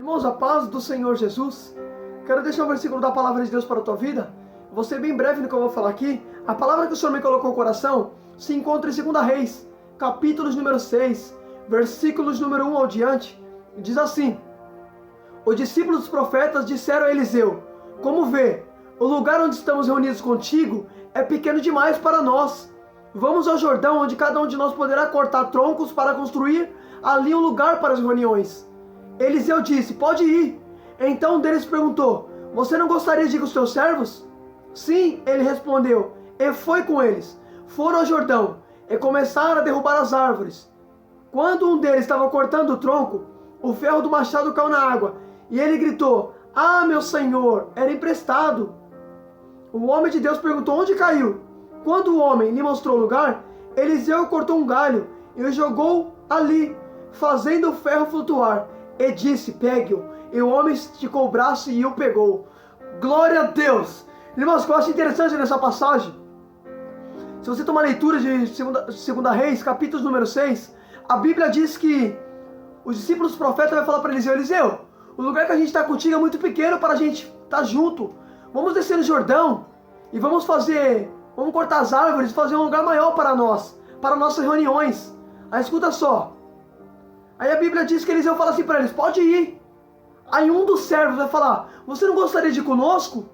Irmãos, a paz do Senhor Jesus. Quero deixar um versículo da palavra de Deus para a tua vida. Vou ser bem breve no que eu vou falar aqui. A palavra que o Senhor me colocou no coração se encontra em 2 Reis, capítulos número 6, versículos número 1 ao diante. Diz assim: os discípulos dos profetas disseram a Eliseu: como vê, o lugar onde estamos reunidos contigo é pequeno demais para nós. Vamos ao Jordão, onde cada um de nós poderá cortar troncos para construir ali um lugar para as reuniões. Eliseu disse: pode ir. Então um deles perguntou: você não gostaria de ir com os teus servos? Sim, ele respondeu, e foi com eles. Foram ao Jordão e começaram a derrubar as árvores. Quando um deles estava cortando o tronco, o ferro do machado caiu na água, e ele gritou: ah, meu senhor, era emprestado. O homem de Deus perguntou: onde caiu? Quando o homem lhe mostrou o lugar, Eliseu cortou um galho e o jogou ali, fazendo o ferro flutuar, e disse: pegue-o. E o homem esticou o braço e o pegou. Glória a Deus! Irmãos, o que eu acho interessante nessa passagem, se você tomar a leitura de 2 Reis, capítulo número 6, a Bíblia diz que os discípulos do profeta vão falar para Eliseu: Eliseu, o lugar que a gente está contigo é muito pequeno para a gente estar junto. Vamos descer no Jordão e vamos cortar as árvores e fazer um lugar maior para nós, para nossas reuniões. Aí escuta só. Aí a Bíblia diz que Eliseu fala assim para eles: pode ir. Aí um dos servos vai falar: você não gostaria de ir conosco?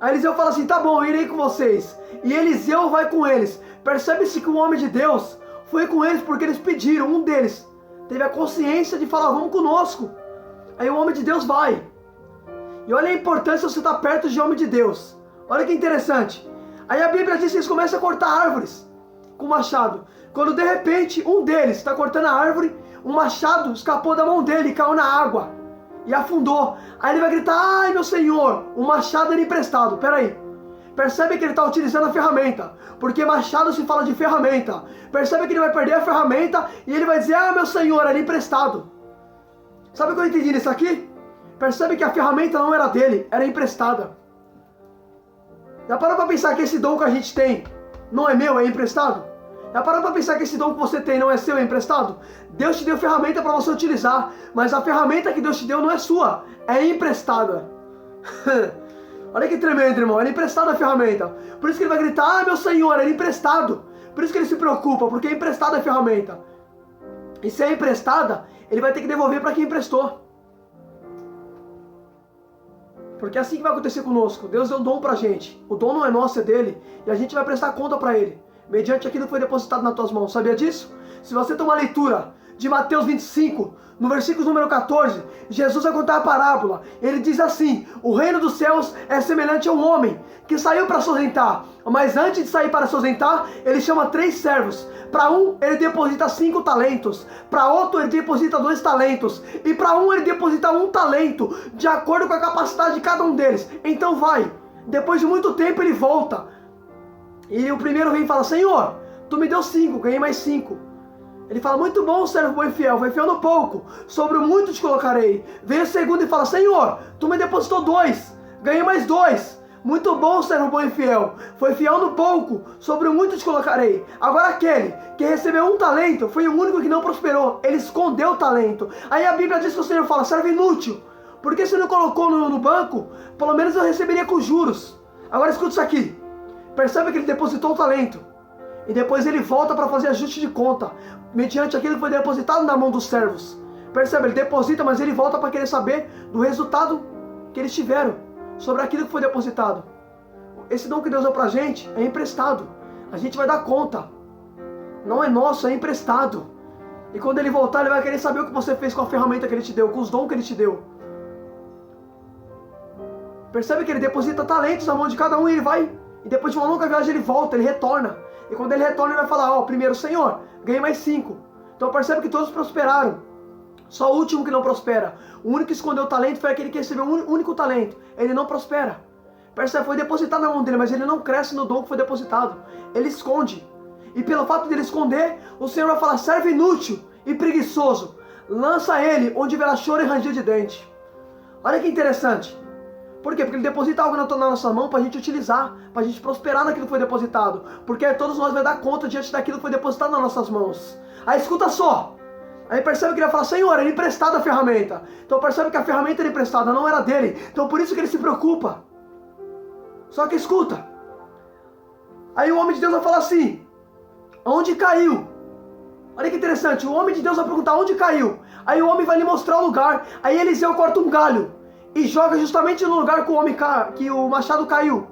Aí Eliseu fala assim: tá bom, eu irei com vocês. E Eliseu vai com eles. Percebe-se que o homem de Deus foi com eles porque eles pediram. Um deles teve a consciência de falar: vamos conosco. Aí o homem de Deus vai. E olha a importância de você estar perto de homem de Deus. Olha que interessante. Aí a Bíblia diz que eles começam a cortar árvores com machado. Quando de repente um deles está cortando a árvore, um machado escapou da mão dele e caiu na água e afundou. Aí ele vai gritar: ai, meu senhor, o machado era emprestado. Peraí, percebe que ele está utilizando a ferramenta, porque machado se fala de ferramenta. Percebe que ele vai perder a ferramenta e ele vai dizer: ah, meu senhor, era emprestado. Sabe o que eu entendi nisso aqui? Percebe que a ferramenta não era dele, era emprestada. Já parou para pensar que esse dom que a gente tem não é meu, é emprestado? Já parou para pensar que esse dom que você tem não é seu, é emprestado? Deus te deu ferramenta para você utilizar, mas a ferramenta que Deus te deu não é sua, é emprestada. Olha que tremendo, irmão, era emprestada a ferramenta. Por isso que ele vai gritar: ah, meu senhor, era emprestado. Por isso que ele se preocupa, porque é emprestada a ferramenta. E se é emprestada, ele vai ter que devolver para quem emprestou. Porque é assim que vai acontecer conosco. Deus deu um dom pra gente. O dom não é nosso, é dele. E a gente vai prestar conta para ele, mediante aquilo que foi depositado nas tuas mãos. Sabia disso? Se você tomar a leitura de Mateus 25, no versículo número 14, Jesus vai contar a parábola. Ele diz assim: o reino dos céus é semelhante a um homem que saiu para sustentar. Mas antes de sair para sustentar, ele chama 3 servos. Para um, ele deposita 5 talentos. Para outro, ele deposita 2 talentos. E para um, ele deposita 1 talento, de acordo com a capacidade de cada um deles. Então vai. Depois de muito tempo, ele volta. E o primeiro vem e fala: Senhor, tu me deu 5, ganhei mais 5. Ele fala: muito bom, servo bom e fiel, foi fiel no pouco, sobre o muito te colocarei. Vem o segundo e fala: Senhor, tu me depositou 2, ganhei mais 2. Muito bom, servo bom e fiel, foi fiel no pouco, sobre o muito te colocarei. Agora aquele que recebeu 1 talento foi o único que não prosperou, ele escondeu o talento. Aí a Bíblia diz que o Senhor fala: servo inútil, porque você não colocou no banco? Pelo menos eu receberia com juros. Agora escuta isso aqui. Percebe que ele depositou o talento e depois ele volta para fazer ajuste de conta, mediante aquilo que foi depositado na mão dos servos. Percebe? Ele deposita, mas ele volta para querer saber do resultado que eles tiveram sobre aquilo que foi depositado. Esse dom que Deus deu pra gente é emprestado. A gente vai dar conta. Não é nosso, é emprestado. E quando ele voltar, ele vai querer saber o que você fez com a ferramenta que ele te deu, com os dons que ele te deu. Percebe que ele deposita talentos na mão de cada um e ele vai. E depois de uma longa viagem ele volta, ele retorna. E quando ele retorna, ele vai falar: ó, primeiro, Senhor, ganhei mais 5. Então percebe que todos prosperaram. Só o último que não prospera. O único que escondeu o talento foi aquele que recebeu um único talento. Ele não prospera. Percebe? Foi depositado na mão dele, mas ele não cresce no dom que foi depositado. Ele esconde. E pelo fato dele esconder, o Senhor vai falar: servo inútil e preguiçoso, lança ele onde verá choro e ranger de dente. Olha que interessante. Por quê? Porque ele deposita algo na nossa mão para a gente utilizar, para a gente prosperar naquilo que foi depositado. Porque todos nós vamos dar conta diante daquilo que foi depositado nas nossas mãos. Aí escuta só. Aí percebe que ele fala, Senhor, ele emprestada a ferramenta. Então percebe que a ferramenta era emprestada, não era dele. Então por isso que ele se preocupa. Só que escuta. Aí o homem de Deus vai falar assim, onde caiu? Olha que interessante, o homem de Deus vai perguntar onde caiu. Aí o homem vai lhe mostrar o lugar. Aí Eliseu corta um galho e joga justamente no lugar que o machado caiu.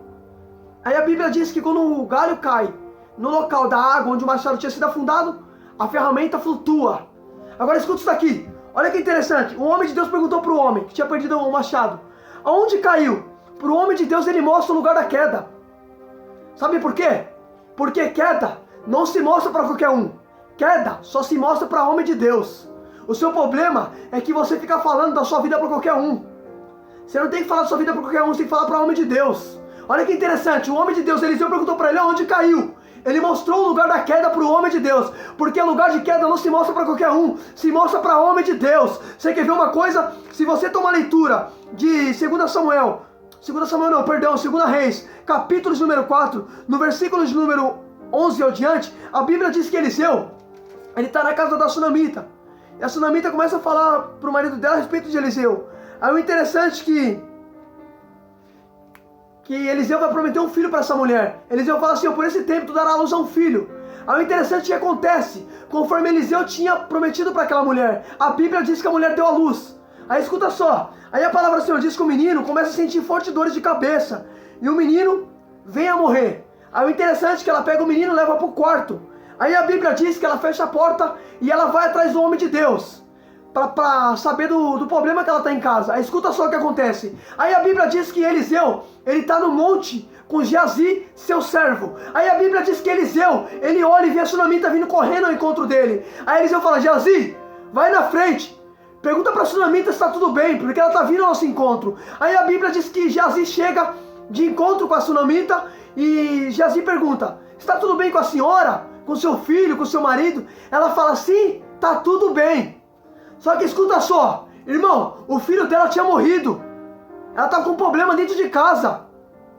Aí a Bíblia diz que quando o galho cai no local da água onde o machado tinha sido afundado, a ferramenta flutua. Agora escuta isso daqui. Olha que interessante. O homem de Deus perguntou para o homem que tinha perdido o machado, aonde caiu? Para o homem de Deus ele mostra o lugar da queda. Sabe por quê? Porque queda não se mostra para qualquer um. Queda só se mostra para homem de Deus. O seu problema é que você fica falando da sua vida para qualquer um. Você não tem que falar da sua vida para qualquer um, você tem que falar para homem de Deus. Olha que interessante, o homem de Deus, Eliseu perguntou para ele onde caiu. Ele mostrou o lugar da queda para o homem de Deus. Porque o lugar de queda não se mostra para qualquer um, se mostra para homem de Deus. Você quer ver uma coisa? Se você tomar leitura de 2 Reis, capítulo de número 4, no versículo de número 11 ao diante, a Bíblia diz que Eliseu, ele está na casa da sunamita. E a sunamita começa a falar para o marido dela a respeito de Eliseu. Aí o interessante que Eliseu vai prometer um filho para essa mulher. Eliseu fala assim, por esse tempo tu darás à luz a um filho. Aí o interessante que acontece, conforme Eliseu tinha prometido para aquela mulher, a Bíblia diz que a mulher deu à luz. Aí escuta só, aí a palavra do Senhor diz que o menino começa a sentir fortes dores de cabeça. E o menino vem a morrer. Aí o interessante é que ela pega o menino e leva para o quarto. Aí a Bíblia diz que ela fecha a porta e ela vai atrás do homem de Deus. Para saber do problema que ela está em casa. Aí escuta só o que acontece. Aí a Bíblia diz que Eliseu, ele está no monte com Geazi, seu servo. Aí a Bíblia diz que Eliseu, ele olha e vê a sunamita vindo correndo ao encontro dele. Aí Eliseu fala, Geazi, vai na frente. Pergunta para a sunamita se está tudo bem, porque ela está vindo ao nosso encontro. Aí a Bíblia diz que Geazi chega de encontro com a sunamita e Geazi pergunta, está tudo bem com a senhora? Com seu filho, com seu marido? Ela fala, sim, está tudo bem. Só que escuta só, irmão, o filho dela tinha morrido. Ela tá com um problema dentro de casa.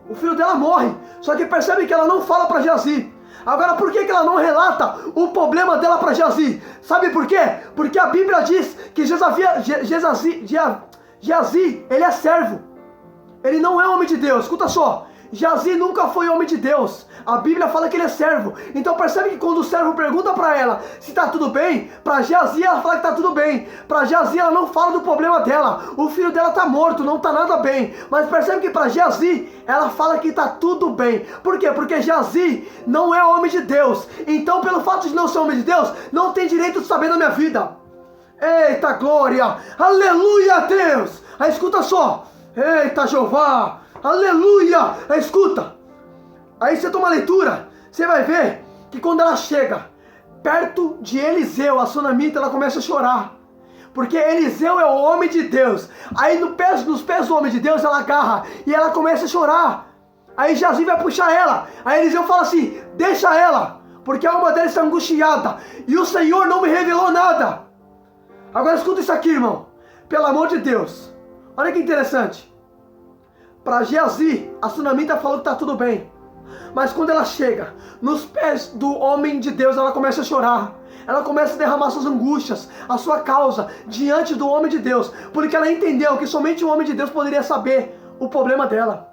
O filho dela morre. Só que percebe que ela não fala para Geazi. Agora, por que ela não relata o problema dela para Geazi? Sabe por quê? Porque a Bíblia diz que Geazi, ele é servo. Ele não é homem de Deus. Escuta só, Geazi nunca foi homem de Deus. A Bíblia fala que ele é servo. Então percebe que quando o servo pergunta para ela se está tudo bem, para Geazi ela fala que está tudo bem. Para Geazi ela não fala do problema dela. O filho dela está morto, não está nada bem. Mas percebe que para Geazi ela fala que está tudo bem. Por quê? Porque Geazi não é homem de Deus. Então pelo fato de não ser homem de Deus, não tem direito de saber da minha vida. Eita glória! Aleluia a Deus! Aí escuta só. Eita Jeová! Aleluia! Aí escuta. Aí você toma a leitura, você vai ver que quando ela chega perto de Eliseu, a sunamita, ela começa a chorar. Porque Eliseu é o homem de Deus. Aí nos pés do homem de Deus ela agarra e ela começa a chorar. Aí Geazi vai puxar ela. Aí Eliseu fala assim, deixa ela, porque a alma dela está angustiada. E o Senhor não me revelou nada. Agora escuta isso aqui, irmão. Pelo amor de Deus. Olha que interessante. Para Geazi, a sunamita falou que está tudo bem. Mas quando ela chega nos pés do homem de Deus, ela começa a chorar. Ela começa a derramar suas angústias, a sua causa, diante do homem de Deus. Porque ela entendeu que somente o homem de Deus poderia saber o problema dela.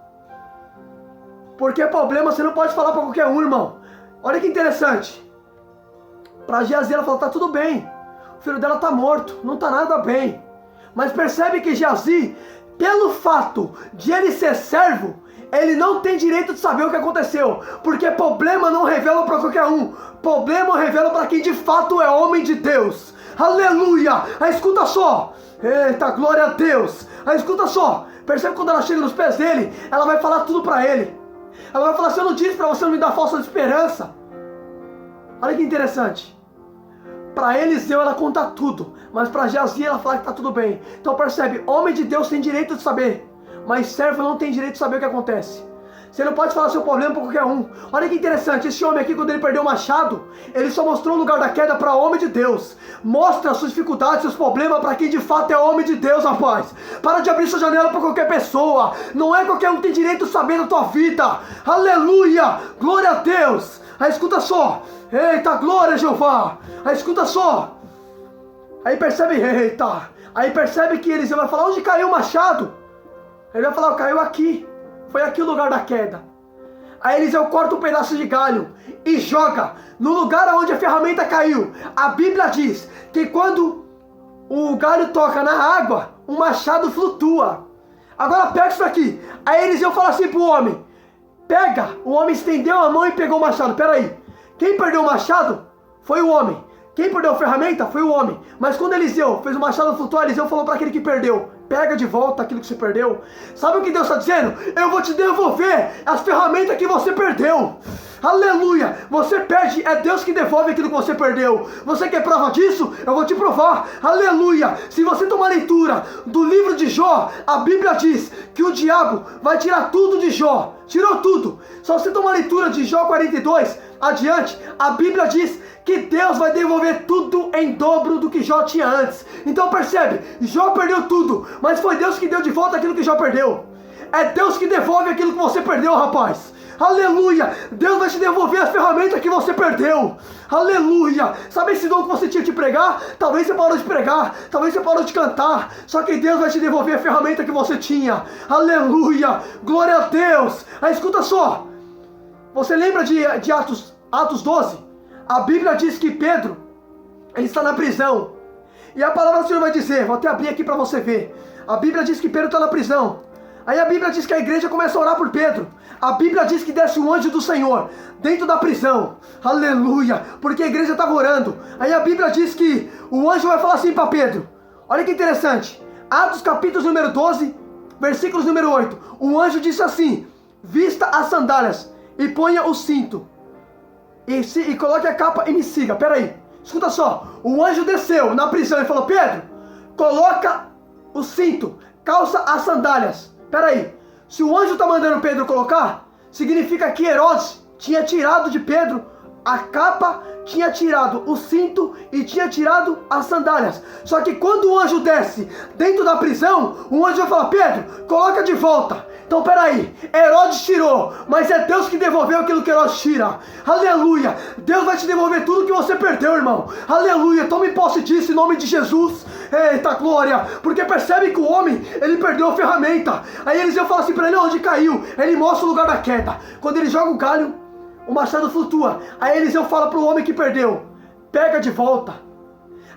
Porque problema você não pode falar para qualquer um, irmão. Olha que interessante. Para Geazi ela fala, tá tudo bem. O filho dela tá morto, não tá nada bem. Mas percebe que Geazi, pelo fato de ele ser servo, ele não tem direito de saber o que aconteceu. Porque problema não revela para qualquer um. Problema revela para quem de fato é homem de Deus. Aleluia! Aí escuta só. Eita, glória a Deus. Aí escuta só. Percebe quando ela chega nos pés dele, ela vai falar tudo para ele. Ela vai falar assim, eu não disse para você não me dar falsa esperança. Olha que interessante. Para Eliseu ela conta tudo. Mas para Geazi ela fala que está tudo bem. Então percebe, homem de Deus tem direito de saber. Mas servo não tem direito de saber o que acontece. Você não pode falar seu problema para qualquer um. Olha que interessante, esse homem aqui, quando ele perdeu o machado, ele só mostrou o lugar da queda para homem de Deus. Mostra suas dificuldades, seus problemas para quem de fato é homem de Deus, rapaz. Para de abrir sua janela para qualquer pessoa. Não é qualquer um que tem direito de saber da tua vida. Aleluia, glória a Deus. Aí escuta só. Eita, glória, Jeová. Aí escuta só. Aí percebe, eita, aí percebe que Eliseu vai falar, onde caiu o machado? Ele vai falar, caiu aqui, foi aqui o lugar da queda. Aí Eliseu corta um pedaço de galho e joga no lugar onde a ferramenta caiu. A Bíblia diz que quando o galho toca na água, o machado flutua. Agora pega isso aqui. Aí Eliseu fala assim pro homem, pega. O homem estendeu a mão e pegou o machado. Peraí, quem perdeu o machado foi o homem. Quem perdeu a ferramenta foi o homem. Mas quando Eliseu fez o machado flutuar, Eliseu falou para aquele que perdeu, pega de volta aquilo que você perdeu. Sabe o que Deus está dizendo? Eu vou te devolver as ferramentas que você perdeu. Aleluia! Você perde, é Deus que devolve aquilo que você perdeu. Você quer prova disso? Eu vou te provar. Aleluia! Se você tomar leitura do livro de Jó, a Bíblia diz que o diabo vai tirar tudo de Jó. Tirou tudo. Só você tomar leitura de Jó 42 adiante, a Bíblia diz que Deus vai devolver tudo em dobro do que Jó tinha antes. Então percebe, Jó perdeu tudo, mas foi Deus que deu de volta aquilo que Jó perdeu. É Deus que devolve aquilo que você perdeu, rapaz. Aleluia! Deus vai te devolver as ferramentas que você perdeu. Aleluia! Sabe esse dom que você tinha de pregar? Talvez você parou de pregar, talvez você parou de cantar. Só que Deus vai te devolver a ferramenta que você tinha. Aleluia! Glória a Deus! Aí escuta só. Você lembra de Atos 12? A Bíblia diz que Pedro, ele está na prisão. E a palavra do Senhor vai dizer, vou até abrir aqui para você ver. A Bíblia diz que Pedro está na prisão. Aí a Bíblia diz que a igreja começa a orar por Pedro. A Bíblia diz que desce um anjo do Senhor dentro da prisão. Aleluia! Porque a igreja estava orando. Aí a Bíblia diz que o anjo vai falar assim para Pedro. Olha que interessante. Atos capítulo número 12, versículos número 8. O anjo disse assim, vista as sandálias e ponha o cinto. E coloque a capa e me siga. Peraí, escuta só. O anjo desceu na prisão e falou, Pedro, coloca o cinto, calça as sandálias. Peraí, se o anjo está mandando Pedro colocar, significa que Herodes tinha tirado de Pedro a capa, tinha tirado o cinto e tinha tirado as sandálias. Só que quando o anjo desce dentro da prisão, o anjo vai falar, Pedro, coloca de volta. Então peraí, Herodes tirou, mas é Deus que devolveu aquilo que Herodes tira. Aleluia, Deus vai te devolver tudo que você perdeu, irmão. Aleluia, tome posse disso em nome de Jesus. Eita glória, porque percebe que o homem, ele perdeu a ferramenta. Aí Eliseu fala assim para ele, onde caiu? Ele mostra o lugar da queda. Quando ele joga o galho, o machado flutua. Aí Eliseu fala para o homem que perdeu, pega de volta.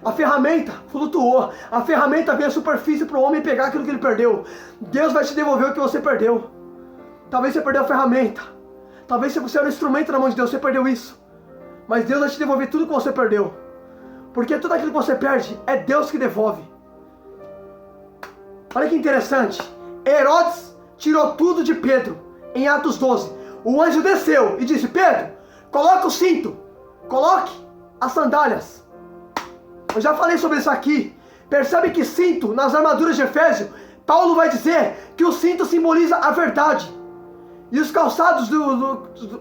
A ferramenta flutuou. A ferramenta veio à superfície para o homem pegar aquilo que ele perdeu. Deus vai te devolver o que você perdeu. Talvez você perdeu a ferramenta. Talvez você era um instrumento na mão de Deus, você perdeu isso. Mas Deus vai te devolver tudo que você perdeu. Porque tudo aquilo que você perde, é Deus que devolve. Olha que interessante. Herodes tirou tudo de Pedro. Em Atos 12. O anjo desceu e disse, Pedro, coloque o cinto. Coloque as sandálias. Eu já falei sobre isso aqui. Percebe que cinto, nas armaduras de Efésio, Paulo vai dizer que o cinto simboliza a verdade. E os calçados,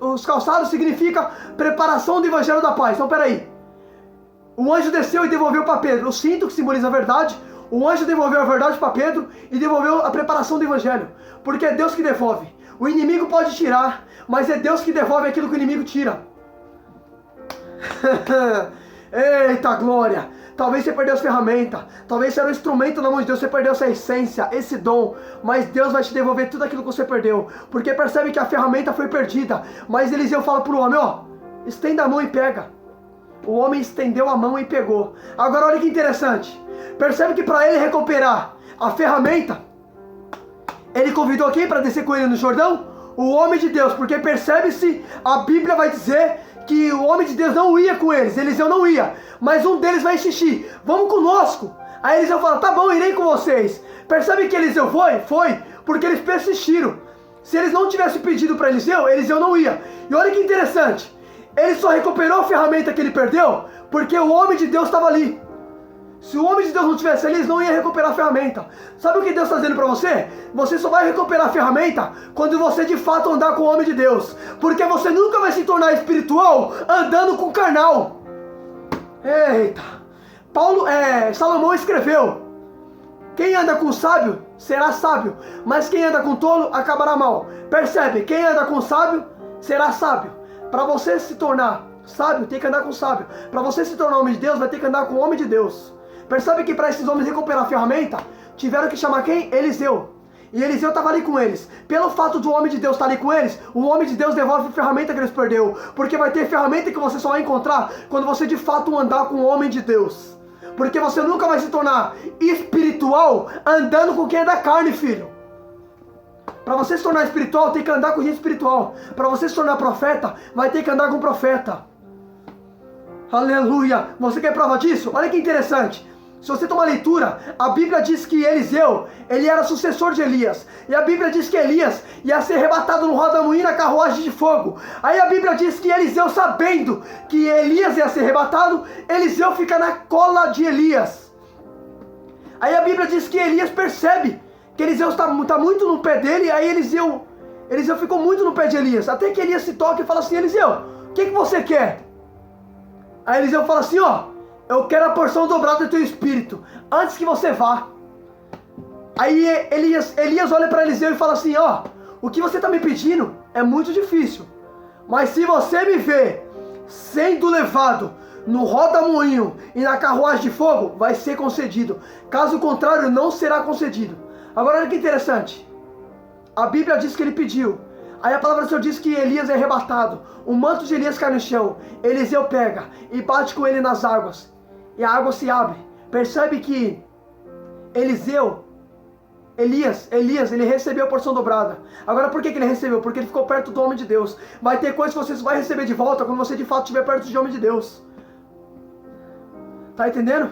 os calçados significa preparação do evangelho da paz. Então peraí. O anjo desceu e devolveu para Pedro o cinto, que simboliza a verdade. O anjo devolveu a verdade para Pedro e devolveu a preparação do evangelho. Porque é Deus que devolve. O inimigo pode tirar, mas é Deus que devolve aquilo que o inimigo tira. Eita glória! Talvez você perdeu as ferramentas, talvez você era um instrumento na mão de Deus, você perdeu essa essência, esse dom, mas Deus vai te devolver tudo aquilo que você perdeu, porque percebe que a ferramenta foi perdida, mas Eliseu fala para o homem, ó, estenda a mão e pega. O homem estendeu a mão e pegou. Agora olha que interessante, percebe que para ele recuperar a ferramenta, ele convidou quem para descer com ele no Jordão? O homem de Deus, porque percebe-se, a Bíblia vai dizer que o homem de Deus não ia com eles, Eliseu não ia, mas um deles vai insistir, vamos conosco. Aí Eliseu fala, tá bom, irei com vocês. Percebe que Eliseu foi porque eles persistiram. Se eles não tivessem pedido para Eliseu, Eliseu não ia. E olha que interessante, ele só recuperou a ferramenta que ele perdeu porque o homem de Deus estava ali. Se o homem de Deus não estivesse ali, eles não iam recuperar a ferramenta. Sabe o que Deus está dizendo para você? Você só vai recuperar a ferramenta quando você de fato andar com o homem de Deus. Porque você nunca vai se tornar espiritual andando com carnal. Eita! Salomão escreveu, quem anda com sábio será sábio, mas quem anda com tolo acabará mal. Percebe? Quem anda com sábio será sábio. Para você se tornar sábio, tem que andar com sábio. Para você se tornar homem de Deus, vai ter que andar com o homem de Deus. Percebe que para esses homens recuperar a ferramenta, tiveram que chamar quem? Eliseu. E Eliseu estava ali com eles. Pelo fato do homem de Deus estar ali com eles, o homem de Deus devolve a ferramenta que eles perderam. Porque vai ter ferramenta que você só vai encontrar quando você de fato andar com o homem de Deus. Porque você nunca vai se tornar espiritual andando com quem é da carne, filho. Para você se tornar espiritual, tem que andar com gente espiritual. Para você se tornar profeta, vai ter que andar com profeta. Aleluia! Você quer prova disso? Olha que interessante. Se você tomar leitura, a Bíblia diz que Eliseu, ele era sucessor de Elias. E a Bíblia diz que Elias ia ser arrebatado no rodamuinho na carruagem de fogo. Aí a Bíblia diz que Eliseu, sabendo que Elias ia ser arrebatado, Eliseu fica na cola de Elias. Aí a Bíblia diz que Elias percebe que Eliseu está muito no pé dele. Aí Eliseu ficou muito no pé de Elias. Até que Elias se toca e fala assim: Eliseu, o que você quer? Aí Eliseu fala assim: ó, eu quero a porção dobrada do teu espírito, antes que você vá. Aí Elias olha para Eliseu e fala assim: ó, o que você está me pedindo é muito difícil, mas se você me ver sendo levado no rodamuinho e na carruagem de fogo, vai ser concedido. Caso contrário, não será concedido. Agora olha que interessante. A Bíblia diz que ele pediu. Aí a palavra do Senhor diz que Elias é arrebatado. O manto de Elias cai no chão. Eliseu pega e bate com ele nas águas. E a água se abre. Percebe que Elias, ele recebeu a porção dobrada. Agora por que ele recebeu? Porque ele ficou perto do homem de Deus. Vai ter coisas que você vai receber de volta quando você de fato estiver perto do homem de Deus. Tá entendendo?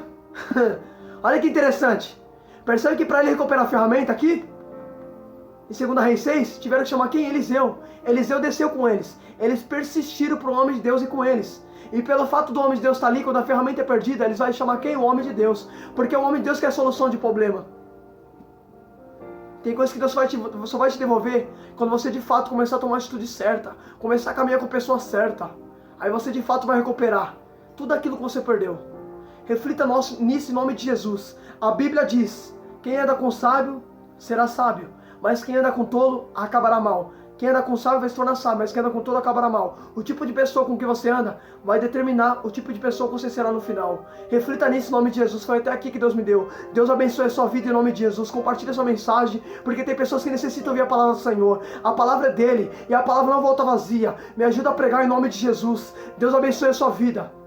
Olha que interessante. Percebe que para ele recuperar a ferramenta aqui, em 2 Reis 6, tiveram que chamar quem? Eliseu. Eliseu desceu com eles. Eles persistiram para o homem de Deus e com eles. E pelo fato do homem de Deus estar ali, quando a ferramenta é perdida, eles vão chamar quem? O homem de Deus. Porque é o homem de Deus que é a solução de problema. Tem coisas que Deus só vai te devolver quando você de fato começar a tomar a atitude certa. Começar a caminhar com a pessoa certa. Aí você de fato vai recuperar tudo aquilo que você perdeu. Reflita nisso em nome de Jesus. A Bíblia diz: quem anda com sábio será sábio, mas quem anda com tolo acabará mal. Quem anda com sábio vai se tornar sábio, mas quem anda com tolo acabará mal. O tipo de pessoa com que você anda vai determinar o tipo de pessoa que você será no final. Reflita nisso em nome de Jesus. Foi até aqui que Deus me deu. Deus abençoe a sua vida em nome de Jesus. Compartilhe a sua mensagem, porque tem pessoas que necessitam ouvir a palavra do Senhor. A palavra é dele e a palavra não volta vazia. Me ajuda a pregar em nome de Jesus. Deus abençoe a sua vida.